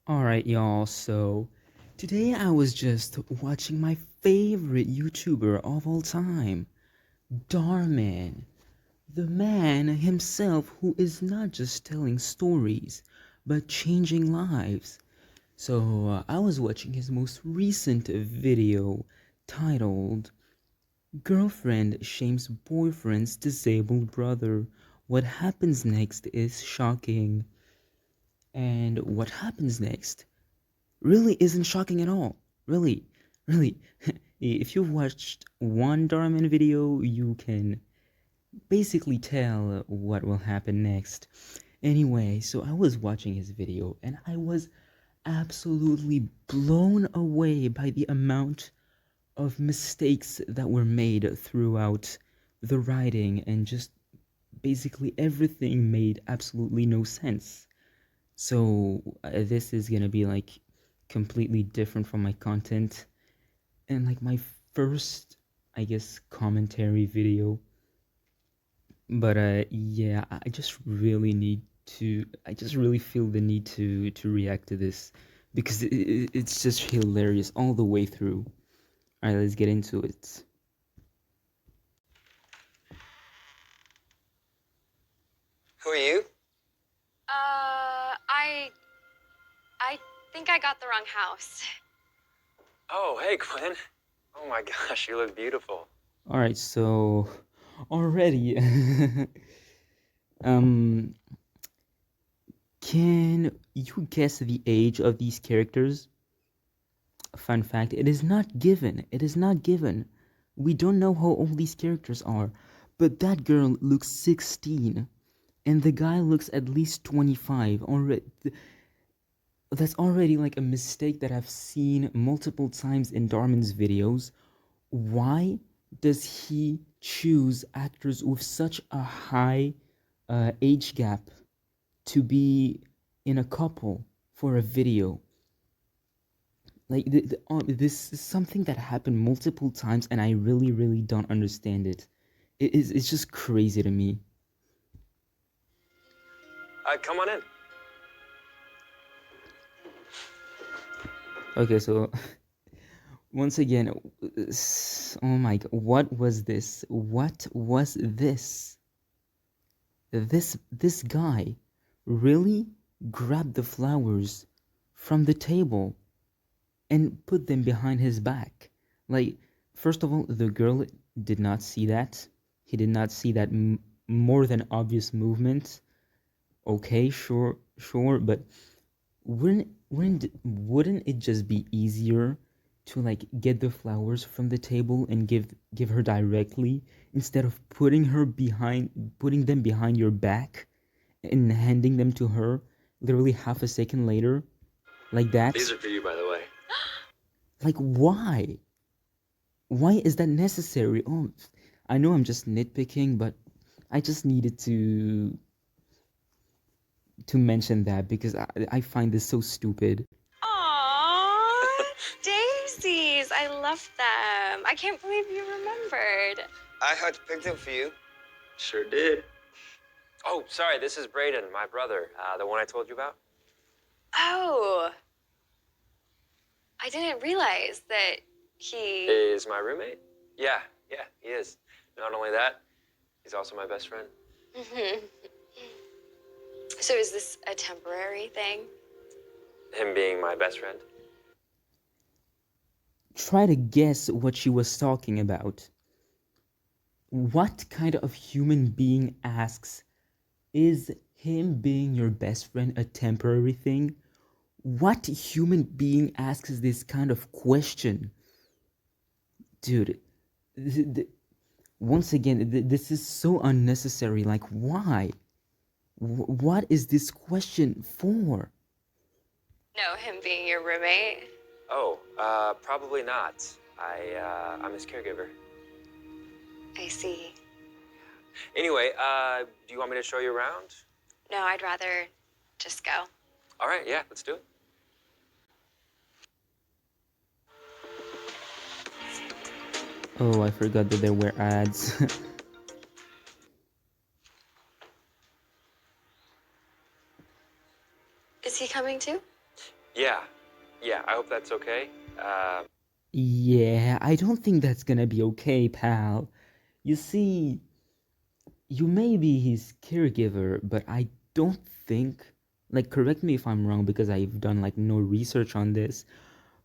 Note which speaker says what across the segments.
Speaker 1: Alright, y'all, so today I was just watching my favorite YouTuber of all time, Darman, the man himself who is not just telling stories, but changing lives. So I was watching his most recent video titled Girlfriend Shames Boyfriend's Disabled Brother. What happens next is shocking. And what happens next really isn't shocking at all. Really, really. If you've watched one Darman video, you can basically tell what will happen next. Anyway, so I was watching his video and I was absolutely blown away by the amount of mistakes that were made throughout the writing, and just basically everything made absolutely no sense. So this is gonna be like completely different from my content and like my first, I guess, commentary video. But yeah, I just really need to. I just really feel the need to react to this because it's just hilarious all the way through. All right, let's get into it.
Speaker 2: Who are you?
Speaker 3: I think I got the wrong house.
Speaker 2: Oh, hey, Quinn. Oh my gosh, you look beautiful.
Speaker 1: All right, so already, um, can you guess the age of these characters? Fun fact, it is not given. It is not given. We don't know how old these characters are, but that girl looks 16 and the guy looks at least 25. Already, that's already like a mistake that I've seen multiple times in Darman's videos. Why does he choose actors with such a high age gap to be in a couple for a video? Like this is something that happened multiple times, and I really, really don't understand it. It's just crazy to me.
Speaker 2: Come on in.
Speaker 1: Okay, so once again, oh my god, what was this? What was this? This guy really grabbed the flowers from the table and put them behind his back. Like, first of all, the girl did not see that. He did not see that more than obvious movement. Okay, sure, but wouldn't it just be easier to like get the flowers from the table and give her directly instead of putting them behind your back and handing them to her literally half a second later, like that?
Speaker 2: These are for you, by the way.
Speaker 1: Like, why? Why is that necessary? Oh, I know I'm just nitpicking, but I just needed to mention that because I find this so stupid.
Speaker 3: Aww, daisies! I love them. I can't believe you remembered.
Speaker 2: I had to pick them for you. Sure did. Oh, sorry, this is Brayden, my brother, the one I told you about.
Speaker 3: Oh, I didn't realize that he...
Speaker 2: Is my roommate? Yeah, he is. Not only that, he's also my best friend.
Speaker 3: So is this a temporary thing?
Speaker 2: Him being my best friend.
Speaker 1: Try to guess what she was talking about. What kind of human being asks, is him being your best friend a temporary thing? What human being asks this kind of question? Dude, once again, this is so unnecessary. Like, why? What is this question for?
Speaker 3: No, him being your roommate?
Speaker 2: Oh, probably not. I'm his caregiver.
Speaker 3: I see.
Speaker 2: Anyway, do you want me to show you around?
Speaker 3: No, I'd rather just go.
Speaker 2: All right, yeah, let's do it.
Speaker 1: Oh, I forgot that there were ads.
Speaker 3: Is he coming too?
Speaker 2: Yeah. Yeah, I hope that's okay.
Speaker 1: Yeah, I don't think that's gonna be okay, pal. You see, you may be his caregiver, but I don't think, like, correct me if I'm wrong because I've done like no research on this,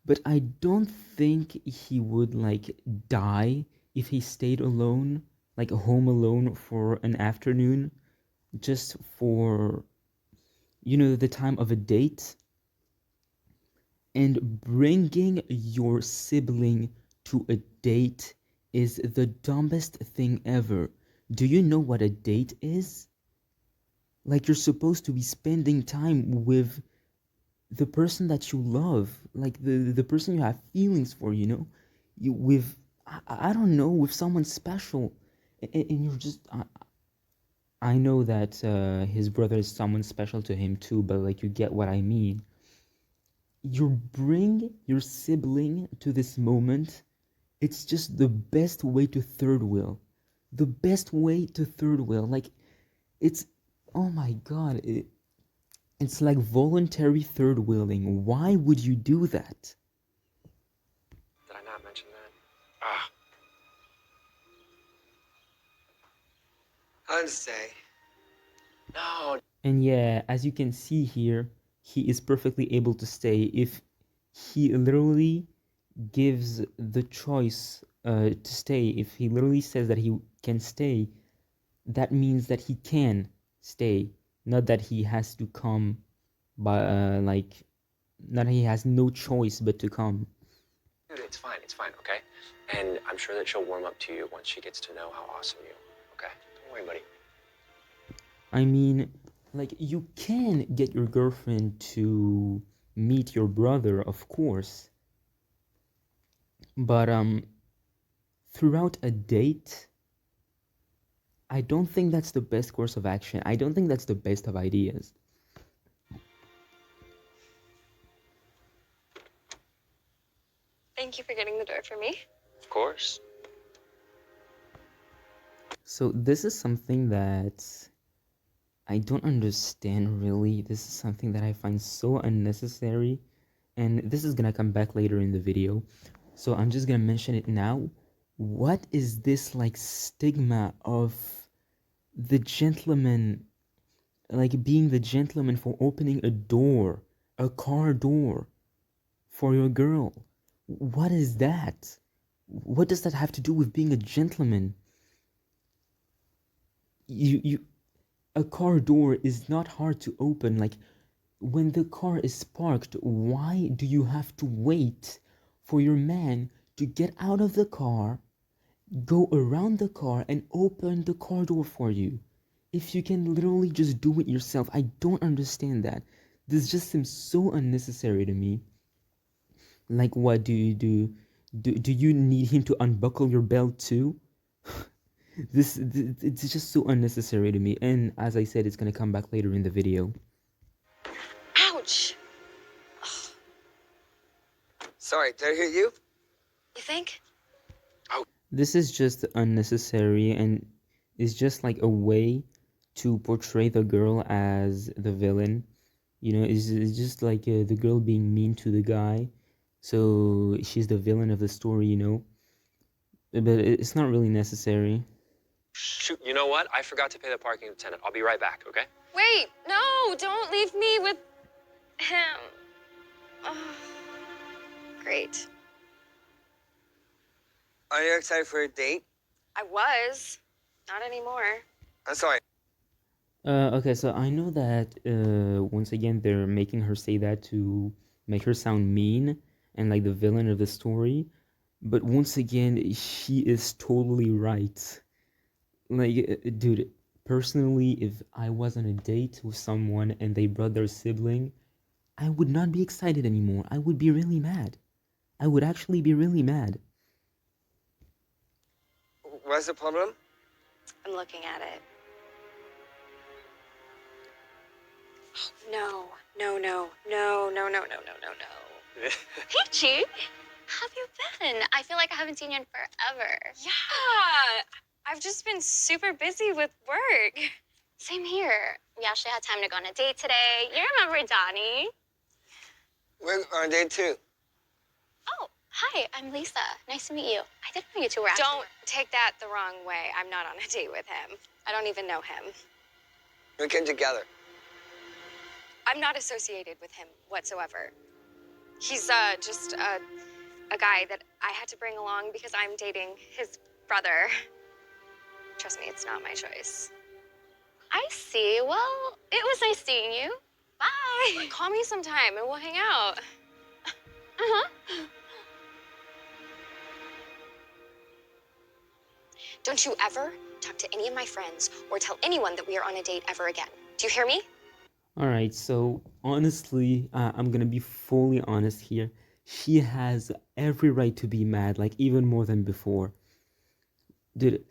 Speaker 1: but I don't think he would like die if he stayed alone, like home alone for an afternoon, just for, the time of a date. And bringing your sibling to a date is the dumbest thing ever. Do you know what a date is? Like, you're supposed to be spending time with the person that you love, like the person you have feelings for, you with, I don't know, with someone special. And you're just, I know that his brother is someone special to him too, but like, you get what I mean. You bring your sibling to this moment. It's just the best way to third wheel. The best way to third wheel. Like, it's, oh my god, it's like voluntary third wheeling. Why would you do that?
Speaker 2: Did I not mention that? Ah.
Speaker 4: I'll stay.
Speaker 2: No.
Speaker 1: And yeah, as you can see here, he is perfectly able to stay if he literally gives the choice to stay. If he literally says that he can stay, that means that he can stay, not that he has to come by like, not he has no choice but to come.
Speaker 2: Dude, it's fine, okay? And I'm sure that she'll warm up to you once she gets to know how awesome you are, okay? Don't worry, buddy.
Speaker 1: I mean, like, you can get your girlfriend to meet your brother, of course, but throughout a date, I don't think that's the best course of action. I don't think that's the best of ideas.
Speaker 3: Thank you for getting the door for me.
Speaker 2: Of course.
Speaker 1: So this is something that I don't understand really. This is something that I find so unnecessary, and this is gonna come back later in the video. So I'm just gonna mention it now. What is this like stigma of the gentleman, like being the gentleman for opening a door, a car door for your girl? What is that? What does that have to do with being a gentleman? You A car door is not hard to open. Like, when the car is parked, why do you have to wait for your man to get out of the car, go around the car, and open the car door for you? If you can literally just do it yourself, I don't understand that. This just seems so unnecessary to me. Like, what do you do? Do you need him to unbuckle your belt too? It's just so unnecessary to me, and as I said, it's gonna come back later in the video.
Speaker 3: Ouch.
Speaker 4: Sorry, did I hear you?
Speaker 3: You think?
Speaker 1: This is just unnecessary, and is just like a way to portray the girl as the villain. It's just like the girl being mean to the guy, so she's the villain of the story. But it's not really necessary.
Speaker 2: Shoot, you know what? I forgot to pay the parking attendant. I'll be right back, okay?
Speaker 3: Wait, no, don't leave me with him. Oh, great.
Speaker 4: Are you excited for a date?
Speaker 3: I was. Not anymore.
Speaker 4: I'm sorry.
Speaker 1: Okay, so I know that once again they're making her say that to make her sound mean and like the villain of the story, but once again she is totally right. Like, dude, personally, if I was on a date with someone and they brought their sibling, I would not be excited anymore. I would be really mad. I would actually be really mad.
Speaker 4: What's the problem?
Speaker 3: I'm looking at it. No, no, no, no, no, no, no, no, no, no. Peachy, how have you been? I feel like I haven't seen you in forever. Yeah, I've just been super busy with work. Same here. We actually had time to go on a date today. You remember Donnie?
Speaker 4: We're on a date too.
Speaker 3: Oh, hi, I'm Lisa. Nice to meet you. I didn't know you two were actually. Don't take that the wrong way. I'm not on a date with him. I don't even know him.
Speaker 4: We came together.
Speaker 3: I'm not associated with him whatsoever. He's just a guy that I had to bring along because I'm dating his brother. Trust me, it's not my choice. I see. Well, it was nice seeing you. Bye. Call me sometime and we'll hang out. Uh-huh. Don't you ever talk to any of my friends or tell anyone that we are on a date ever again. Do you hear me?
Speaker 1: Alright, so honestly, I'm gonna be fully honest here. She has every right to be mad, like even more than before. Dude,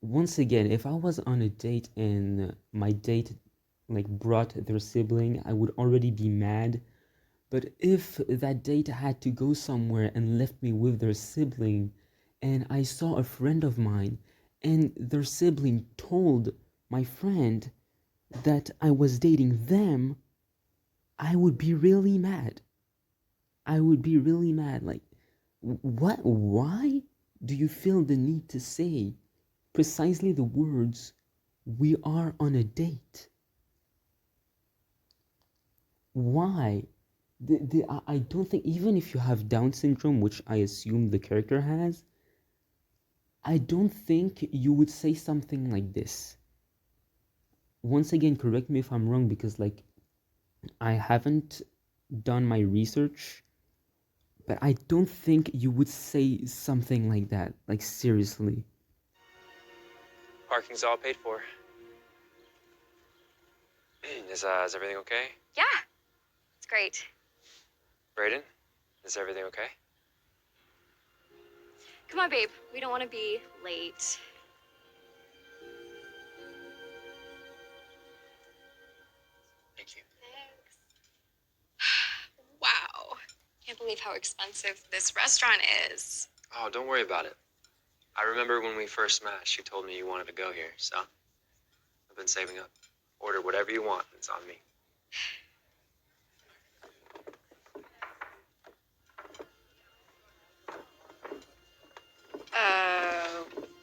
Speaker 1: once again, if I was on a date and my date like brought their sibling, I would already be mad. But if that date had to go somewhere and left me with their sibling, and I saw a friend of mine, and their sibling told my friend that I was dating them, I would be really mad. I would be really mad. Like, what? Why do you feel the need to say precisely the words, "We are on a date"? Why? I don't think, even if you have Down syndrome, which I assume the character has, I don't think you would say something like this. Once again, correct me if I'm wrong, because like I haven't done my research, but I don't think you would say something like that. Like, seriously.
Speaker 2: Parking's all paid for. Is everything okay?
Speaker 3: Yeah, it's great.
Speaker 2: Brayden, is everything okay?
Speaker 3: Come on, babe. We don't want to be late.
Speaker 2: Thank you.
Speaker 3: Thanks. Wow. Can't believe how expensive this restaurant is.
Speaker 2: Oh, don't worry about it. I remember when we first met, you told me you wanted to go here, so I've been saving up. Order whatever you want, it's on me.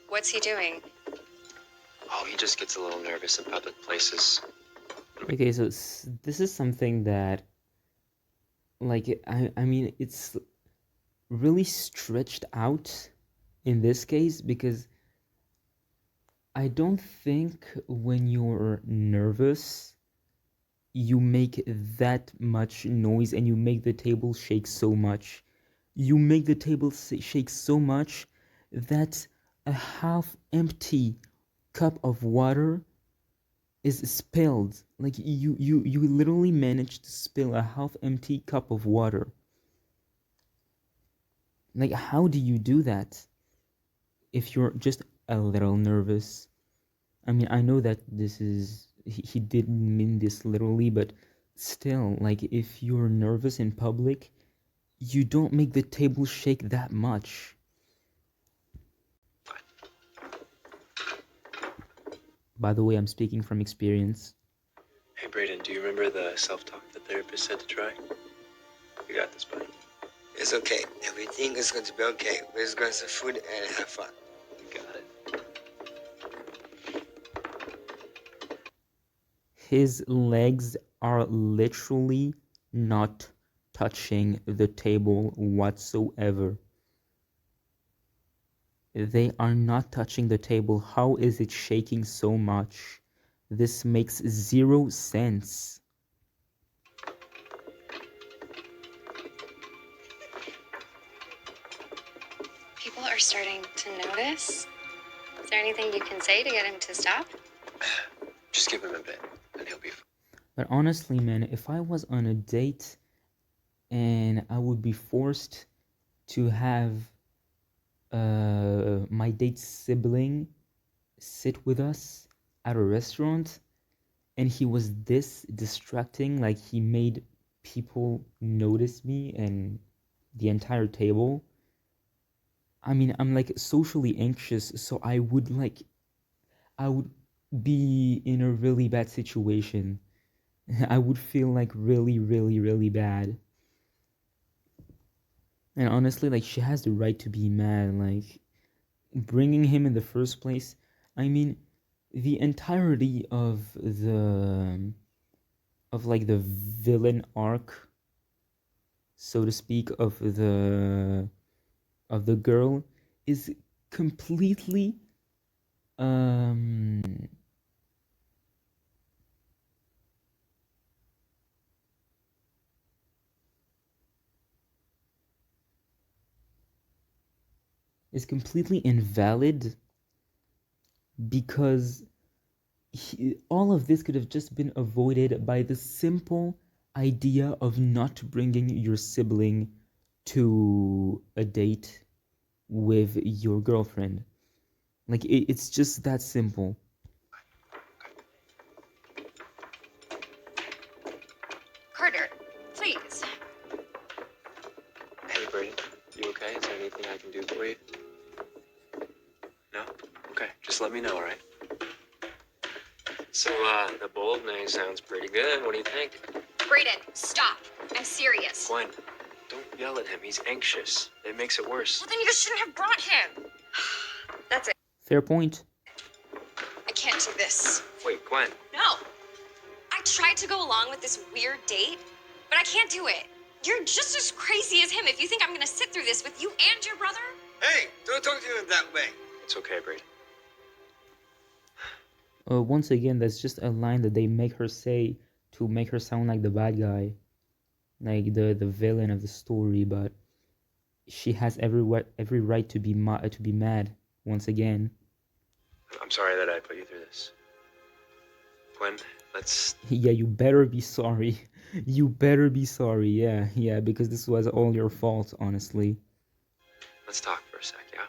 Speaker 3: What's he doing?
Speaker 2: Oh, he just gets a little nervous in public places.
Speaker 1: Okay, so this is something that, like, I mean, it's really stretched out in this case, because I don't think when you're nervous, you make that much noise and you make the table shake so much. You make the table shake so much that a half empty cup of water is spilled. Like, you literally managed to spill a half empty cup of water. Like, how do you do that if you're just a little nervous? I mean, I know that this is, he didn't mean this literally, but still, like, if you're nervous in public, you don't make the table shake that much. By the way, I'm speaking from experience.
Speaker 2: Hey, Brayden, do you remember the self-talk the therapist said to try? You got this, buddy.
Speaker 4: It's okay. Everything is going to be okay. We're just going to have food and have fun.
Speaker 2: You got it.
Speaker 1: His legs are literally not touching the table whatsoever. They are not touching the table. How is it shaking so much? This makes zero sense.
Speaker 3: People are starting to notice. Is there anything you can say to get him to stop?
Speaker 2: Just give him a bit, and he'll be fine.
Speaker 1: But honestly, man, if I was on a date and I would be forced to have my date's sibling sit with us at a restaurant, and he was this distracting, like he made people notice me and the entire table. I mean, I'm like socially anxious, so I would be in a really bad situation. I would feel like really, really, really bad. And honestly, like, she has the right to be mad. Like, bringing him in the first place. I mean, the entirety of like the villain arc, so to speak, of the girl is completely um is completely invalid because all of this could have just been avoided by the simple idea of not bringing your sibling to a date with your girlfriend. Like, it's just that simple.
Speaker 3: Carter, please.
Speaker 2: Hey, Brayden, you okay? Is there anything I can do for you? No? Okay, just let me know, all right? So, the bold name sounds pretty good. What do you think?
Speaker 3: Brayden, stop. I'm serious.
Speaker 2: Gwen, don't yell at him. He's anxious. It makes it worse.
Speaker 3: Well, then you shouldn't have brought him. That's it.
Speaker 1: Fair point.
Speaker 3: I can't do this.
Speaker 2: Wait, Gwen.
Speaker 3: No. I tried to go along with this weird date, but I can't do it. You're just as crazy as him if you think I'm gonna sit through this with you and your brother.
Speaker 4: Hey, don't talk to him that way.
Speaker 2: It's okay, Brayden.
Speaker 1: Once again, that's just a line that they make her say to make her sound like the bad guy, like the villain of the story. But she has every right to be mad once again.
Speaker 2: I'm sorry that I put you through this. Gwen, let's...
Speaker 1: Yeah, you better be sorry. You better be sorry. Yeah, because this was all your fault, honestly.
Speaker 2: Let's talk for a sec, yeah?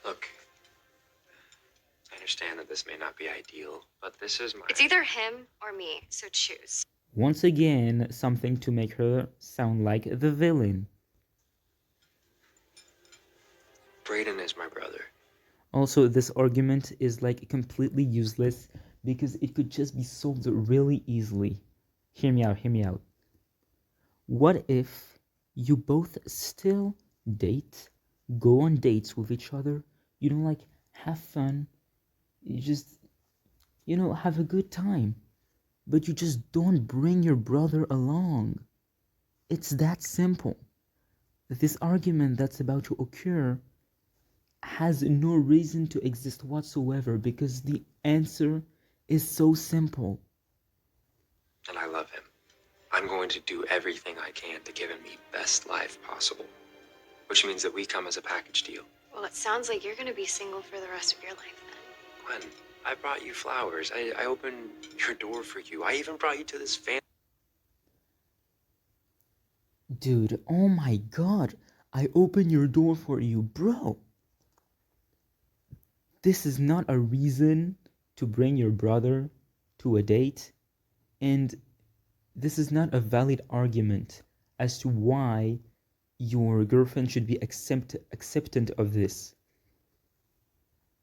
Speaker 2: Look, I understand that this may not be ideal, but this is my...
Speaker 3: It's either him or me, so choose.
Speaker 1: Once again, something to make her sound like the villain.
Speaker 2: Brayden is my brother.
Speaker 1: Also, this argument is like completely useless because it could just be solved really easily. Hear me out. What if you both still date, go on dates with each other, you know, like, have fun, you just, have a good time, but you just don't bring your brother along? It's that simple. This argument that's about to occur has no reason to exist whatsoever because the answer is so simple.
Speaker 2: And I love him. I'm going to do everything I can to give him the best life possible. Which means that we come as a package deal.
Speaker 3: Well, it sounds like you're gonna be single for the rest of your life then.
Speaker 2: Gwen, I brought you flowers. I opened your door for you. I even brought you to this family.
Speaker 1: Dude, oh my god, I open your door for you, bro. This is not a reason to bring your brother to a date, and this is not a valid argument as to why your girlfriend should be acceptant of this.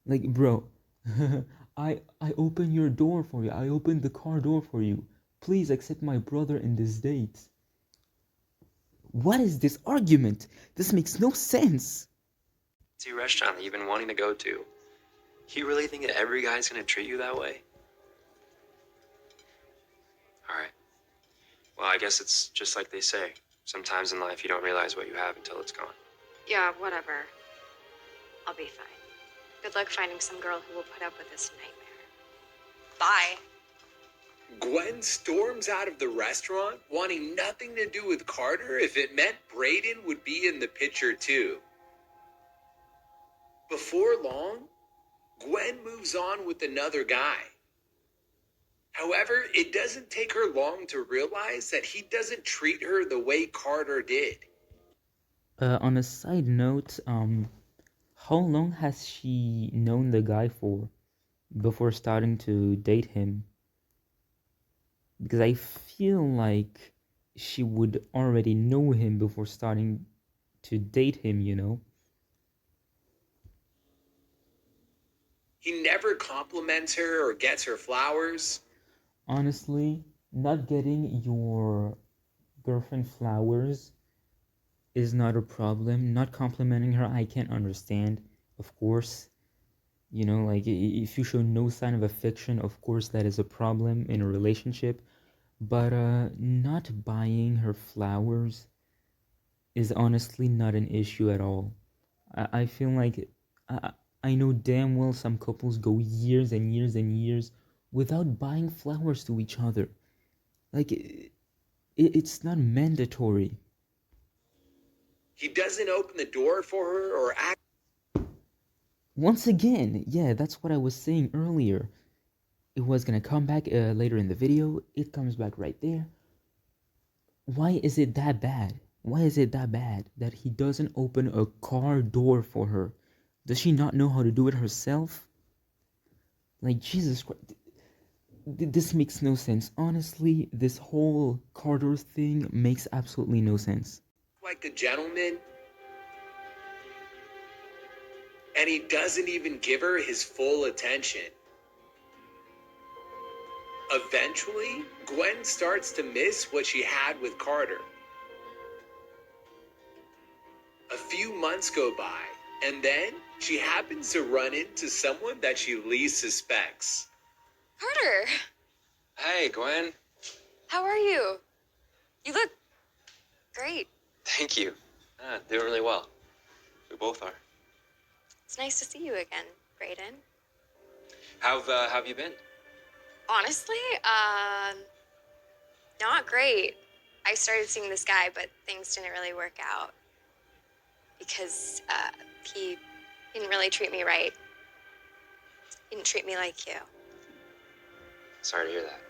Speaker 1: Like, bro, I open your door for you. I opened the car door for you. Please accept my brother in this date. What is this argument? This makes no sense.
Speaker 2: It's a restaurant that you've been wanting to go to. You really think that every guy's gonna treat you that way? Alright. Well, I guess it's just like they say. Sometimes in life you don't realize what you have until it's gone.
Speaker 3: Yeah, whatever. I'll be fine. Good luck finding some girl who will put up with this nightmare. Bye.
Speaker 5: Gwen storms out of the restaurant, wanting nothing to do with Carter if it meant Brayden would be in the picture too. Before long, Gwen moves on with another guy. However, it doesn't take her long to realize that he doesn't treat her the way Carter did.
Speaker 1: On a side note, how long has she known the guy for before starting to date him? Because I feel like she would already know him before starting to date him, you know?
Speaker 5: He never compliments her or gets her flowers.
Speaker 1: Honestly, not getting your girlfriend flowers is not a problem. Not complimenting her, I can't understand, of course. You know, like if you show no sign of affection, of course that is a problem in a relationship. But not buying her flowers is honestly not an issue at all. I feel like I, I know damn well some couples go years and years and years without buying flowers to each other. Like, it's not mandatory.
Speaker 5: He doesn't open the door for her or act.
Speaker 1: Once again, yeah, that's what I was saying earlier. It was gonna come back later in the video. It comes back right there. Why is it that bad? Why is it that bad that he doesn't open a car door for her? Does she not know how to do it herself? Like, Jesus Christ. This makes no sense. Honestly, this whole Carter thing makes absolutely no sense.
Speaker 5: Like a gentleman, and he doesn't even give her his full attention. Eventually, Gwen starts to miss what she had with Carter. A few months go by, and then she happens to run into someone that she least suspects.
Speaker 3: Carter,
Speaker 2: Hey, Gwen.
Speaker 3: how are you? You look great.
Speaker 2: Thank you. Doing really well. We both are.
Speaker 3: It's nice to see you again, Brayden.
Speaker 2: How have you been?
Speaker 3: Honestly, not great. I started seeing this guy, but things didn't really work out because he didn't really treat me right. He didn't treat me like you.
Speaker 2: Sorry to hear that.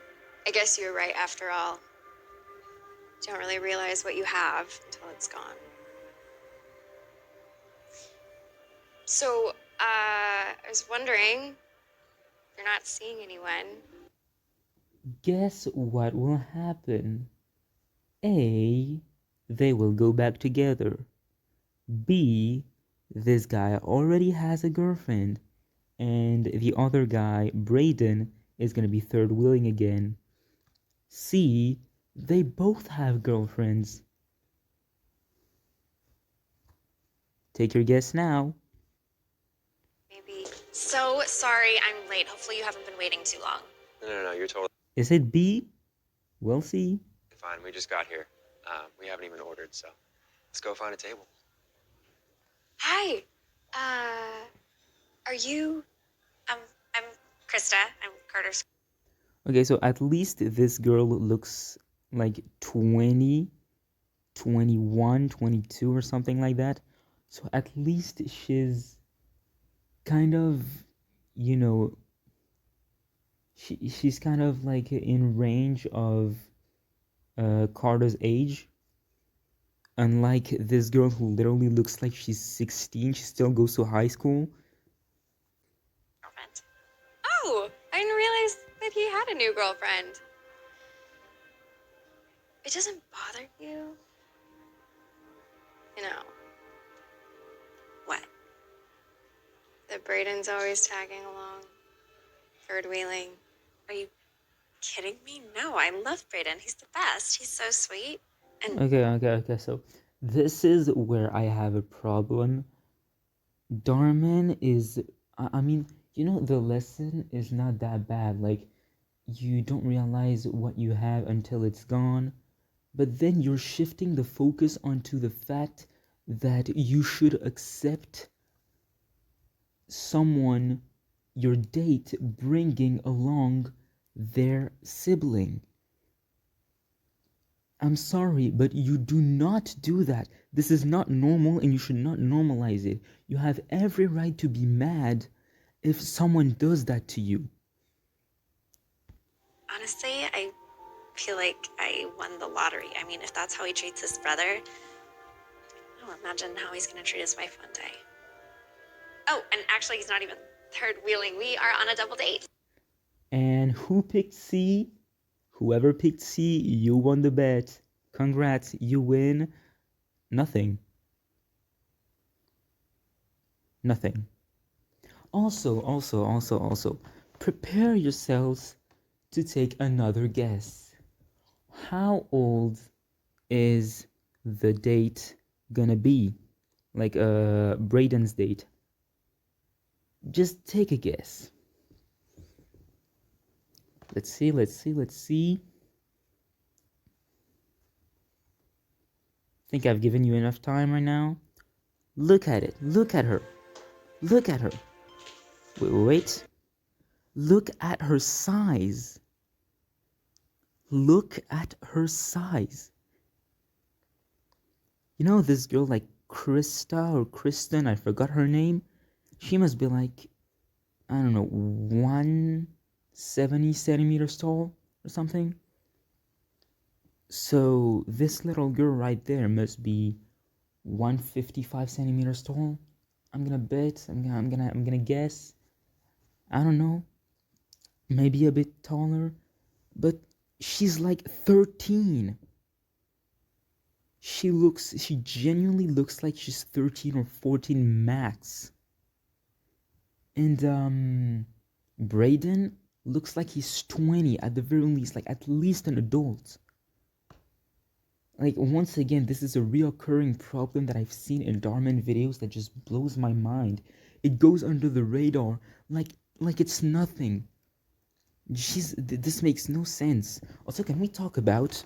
Speaker 3: I guess you're right after all. You don't really realize what you have until it's gone. So, I was wondering, if you're not seeing anyone,
Speaker 1: Guess what will happen? A, they will go back together. B, this guy already has a girlfriend, and the other guy, Brayden, is gonna be third wheeling again. C, they both have girlfriends. Take your guess now.
Speaker 3: maybe. So sorry I'm late. Hopefully you haven't been waiting too long.
Speaker 2: No, you're totally
Speaker 1: Is it B? We'll see.
Speaker 2: fine. We just got here. We haven't even ordered, so let's go find a table.
Speaker 3: Hi. Are you? I'm Krista. I'm Carter's.
Speaker 1: Okay, so at least this girl looks like 20, 21, 22 or something like that. So at least she's kind of, you know, she's kind of like in range of Carter's age. Unlike this girl who literally looks like she's 16, she still goes to high school.
Speaker 3: Girlfriend. Oh, I didn't realize that he had a new girlfriend. It doesn't bother you? You know. What? That Brayden's always tagging along. Third wheeling. Are you kidding me? No, I love Brayden. He's the best. He's so sweet. And
Speaker 1: Okay. So this is where I have a problem. Darman is, I mean, you know, the lesson is not that bad. Like, you don't realize what you have until it's gone. But then you're shifting the focus onto the fact that you should accept someone, your date, bringing along their sibling. I'm sorry, but you do not do that. This is not normal and you should not normalize it. You have every right to be mad if someone does that to you.
Speaker 3: honestly, I feel like I won the lottery. I mean, if that's how he treats his brother, I don't imagine how he's going to treat his wife one day. Oh, and actually, he's not even third wheeling. We are on a double date.
Speaker 1: And who picked C? Whoever picked C, you won the bet. Congrats, you win nothing. Nothing. Also, prepare yourselves to take another guess. how old is the date gonna be? Like Braden's date. Just take a guess. Let's see. Think I've given you enough time right now? Look at it. Look at her. Look at her. Wait. Look at her size. Look at her size. You know this girl like Krista or Kristen, I forgot her name. She must be like, I don't know, 170 centimeters tall or something. So this little girl right there must be 155 centimeters tall. I'm gonna bet. I'm gonna guess. I don't know. Maybe a bit taller, but she's like 13. She genuinely looks like she's 13 or 14 max. And Braden looks like he's 20 at the very least, like at least an adult. Like, once again, this is a reoccurring problem that I've seen in Darman videos that just blows my mind. It goes under the radar like it's nothing. This makes no sense. Also, can we talk about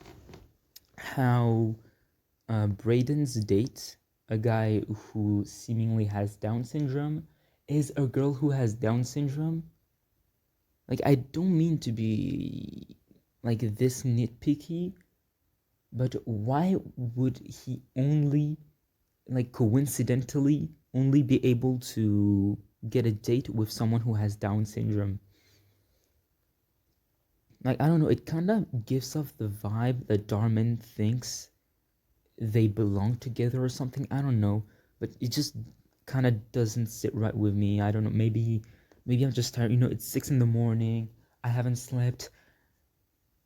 Speaker 1: how Braden's date, a guy who seemingly has Down syndrome, is a girl who has Down syndrome? Like, I don't mean to be like this nitpicky, but why would he only, like, coincidentally only be able to get a date with someone who has Down syndrome? Like, I don't know, it kind of gives off the vibe that Darman thinks they belong together or something. I don't know, but it just kind of doesn't sit right with me. I don't know, maybe I'm just tired. You know, it's 6 in the morning. I haven't slept.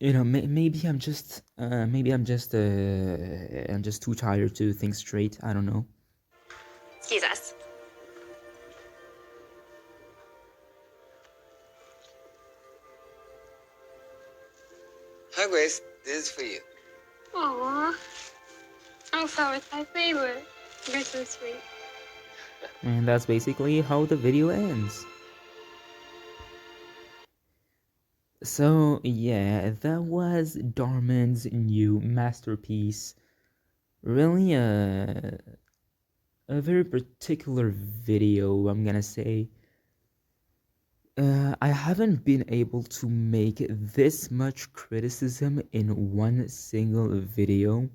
Speaker 1: You know, maybe I'm just too tired to think straight. I don't know.
Speaker 3: Excuse us.
Speaker 4: Hi, Grace. This is for you.
Speaker 3: Aww. lmfao is my favorite. You're so sweet.
Speaker 1: And that's basically how the video ends. So yeah, that was Darman's new masterpiece. Really a very particular video, I'm gonna say. I haven't been able to make this much criticism in one single video,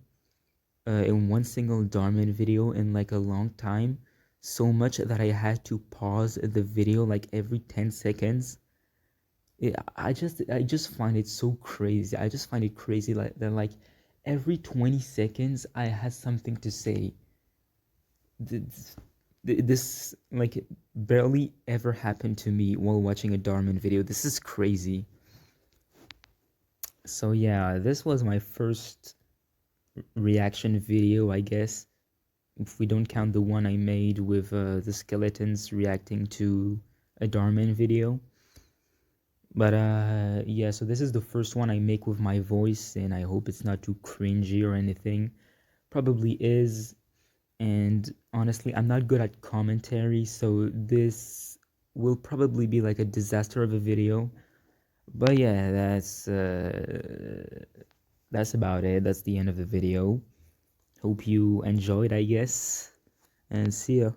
Speaker 1: in one single Darman video in like a long time. So much that I had to pause the video like every 10 seconds. I just find it so crazy. I just find it crazy like that, like every 20 seconds I had something to say. This like barely ever happened to me while watching a Darman video. This is crazy. So yeah, this was my first reaction video, I guess, if we don't count the one I made with the skeletons reacting to a Darman video. But yeah, so this is the first one I make with my voice, and I hope it's not too cringy or anything. Probably is. And honestly, I'm not good at commentary, so this will probably be like a disaster of a video. But yeah, that's about it. That's the end of the video. Hope you enjoyed, I guess, and see ya.